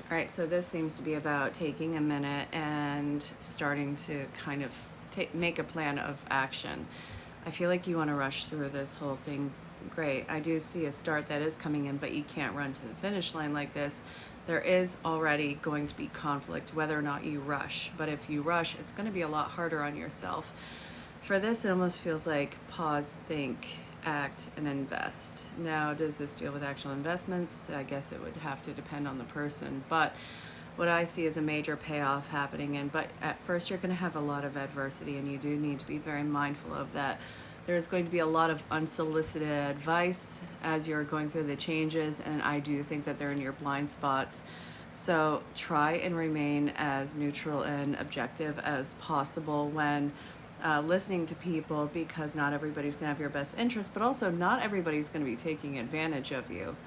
All right, so this seems to be about taking a minute and starting to kind of make a plan of action. I feel like you want to rush through this whole thing. Great. I do see a start that is coming in, but you can't run to the finish line like this. There is already going to be conflict whether or not you rush. But if you rush, it's going to be a lot harder on yourself. For this, it almost feels like pause, think, act, and invest. Now, does this deal with actual investments? I guess it would have to depend on the person. But what I see is a major payoff happening. But at first, you're going to have a lot of adversity, and you do need to be very mindful of that. There's going to be a lot of unsolicited advice as you're going through the changes, and I do think that they're in your blind spots. So try and remain as neutral and objective as possible when listening to people, because not everybody's going to have your best interest, but also not everybody's going to be taking advantage of you.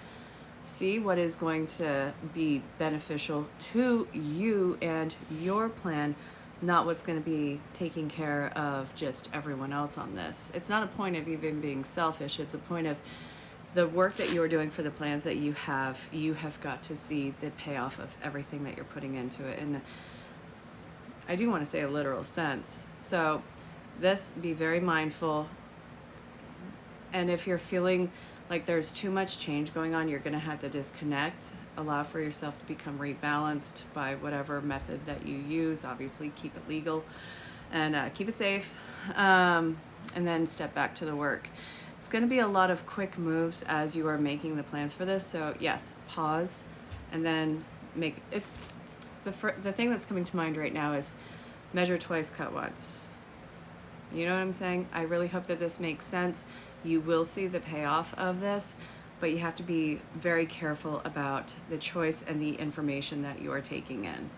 See what is going to be beneficial to you and your plan, not what's going to be taking care of just everyone else on this. It's not a point of even being selfish, it's a point of the work that you're doing for the plans that you have got to see the payoff of everything that you're putting into it. And I do want to say a literal sense. So this, be very mindful. And if you're feeling like there's too much change going on, you're going to have to disconnect. Allow for yourself to become rebalanced by whatever method that you use. Obviously, keep it legal and keep it safe. And then step back to the work. It's going to be a lot of quick moves as you are making the plans for this. So yes, pause, and then make it's the thing that's coming to mind right now is measure twice, cut once. You know what I'm saying? I really hope that this makes sense. You will see the payoff of this, but you have to be very careful about the choice and the information that you are taking in.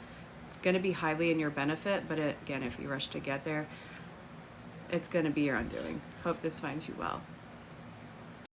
It's going to be highly in your benefit, but again, if you rush to get there, it's going to be your undoing. Hope this finds you well.